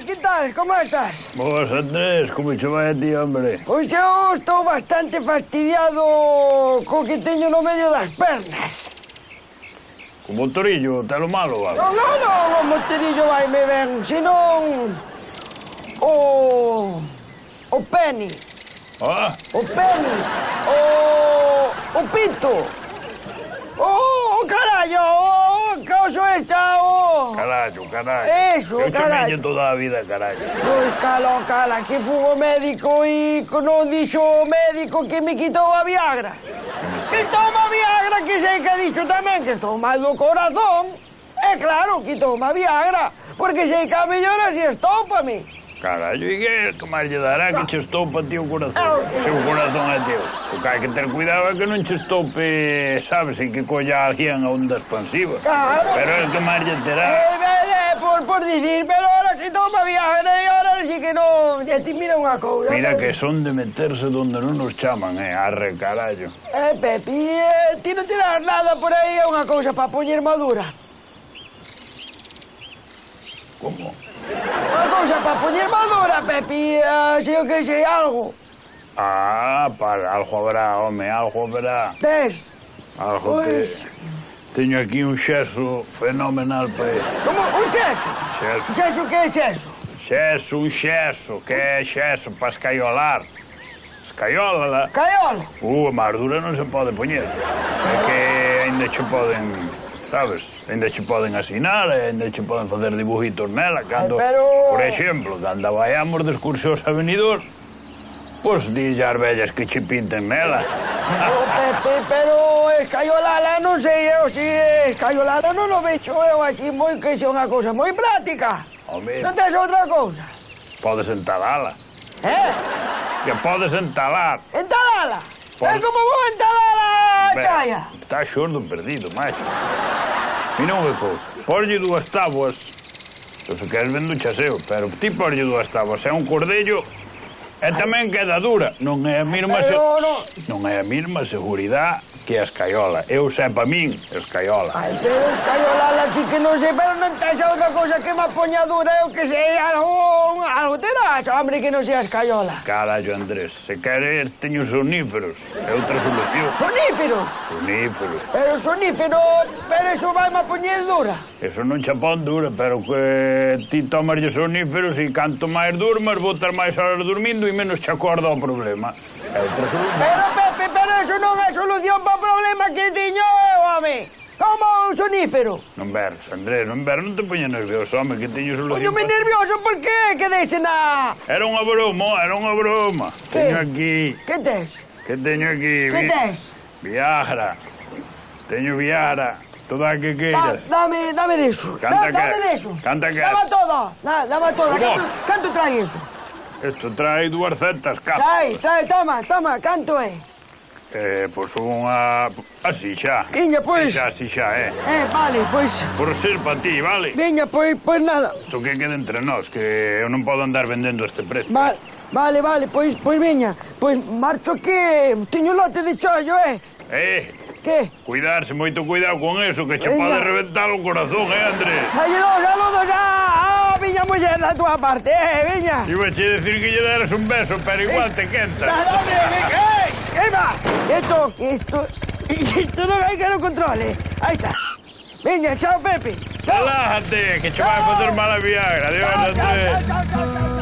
¿Qué tal? ¿Cómo estás? Vos, Andrés, como che vai a ti, hombre? Pois eu estou bastante fastidiado co que teño no medio das pernas. O motorillo, te lo malo, vale? Non, o motorillo vaime ben, senón o peni. Ah? O peni. O pito. O carallo, o causo esta, o... Carallo. Eso, eu carallo. Eu toda a vida, carallo. Pois cala, que fui o médico e non dixo o médico que me quitou a Viagra. Quitoume a Viagra, que sei que ha dicho tamén que estou mal do corazón. E claro, quitoume a Viagra, porque sei que a mellor así estou pa mí. Carallo, e que máis lle dará que che estopa ti o corazón? Se o corazón é teu. O que hai que ter cuidado é que non che estope, sabes, e que colla alguén a onda expansiva. Claro. Pero é que máis lle terá. Por dicir, pero ahora quitoume a Viagra e ahora sí que non... E ti mira unha cousa. Mira que son de meterse donde non nos chaman, arre, carallo. Pepi, ti non te das nada por aí, é unha cousa pa poñer madura. Como? Unha cousa pa poñer madura, Pepi, sei o que sei, algo. Ah, para, algo habrá, home, algo habrá. Tes? Algo Pois... Teño aquí un xeso fenomenal para isto. Como? Un xeso? Xeso. Xeso, que é xeso? Un xeso, que é xeso para escaiolar. Escaiola. Caiola? A máis dura non se pode poñer. É que ainda che poden, sabes, ainda che poden asinar, ainda che poden facer dibujitos nela. Cando, por exemplo, cando vayamos de excursións a Benidorm, pois dille ás vellas que che pinten nela. Pepe, pero escaiolala non sei eu si escaiolala non o vexo eu así moi que xe unha cousa moi práctica. Home, Non tes outra cousa? podes entalala. Que podes entalar. Entalala? Por- É como vou entalar a chaya? Está xordo perdido, macho. Mira unha cousa. Porlle dúas táboas. Se queres vendo chaseo, pero ti porlle dúas táboas. É un cordello e tamén queda dura. Non é a mesma non é a mesma seguridade que a escaiola. Eu sei pa min, escaiola. Ai, pero escaiolala sí que non sei, pero non tes outra cousa que me poña dura, eu que sei, algo terás, hombre, que non sea escaiola. Carallo, Andrés, se queres teño soníferos. É outra solución. Soníferos? Soníferos. Pero eso vai me poñer dura. Eso non xa pon dura, pero que ti tomarlle soníferos e canto máis durmas, botas máis horas dormindo e menos che acorda o problema. É outra solución. Pero, Pepe, eso non é solución para o problema que tiño eu, home. Como un sonífero. Non veres, Andrés, non te poñas nervioso, home, que teño solución. Poñome nervioso, por qué? Que deixe na... Era unha broma. Que? Teño aquí... Que tes? Que teño aquí? Que tes? Viagra. Teño Viagra. Toda a que queiras. Dame deso. Dame deso. Canta que... Dame todo. Dame todo. Canto trae eso? Isto trae 200 capas. Trae, toma, canto é? Pois unha... Así xa. Viña, pois. Así xa, vale, pois... Por ser pa ti, vale? Viña, pois nada. Isto que quede entre nós, que eu non podo andar vendendo este precio. Vale, pois viña. Pois marcho que teño lote de chollo, Que? Cuidarse, moito cuidado con eso, que che pode reventar o corazón, Andrés? Saludos a miña muller da túa parte, viña. Iba che decir que lle daras un beso, pero igual te quenta. Va, esto non hai que non controle. Aí está. Viña, chao, Pepe. Relájate, que che vai facer mala Viagra. Adiós, Andrés. Chao.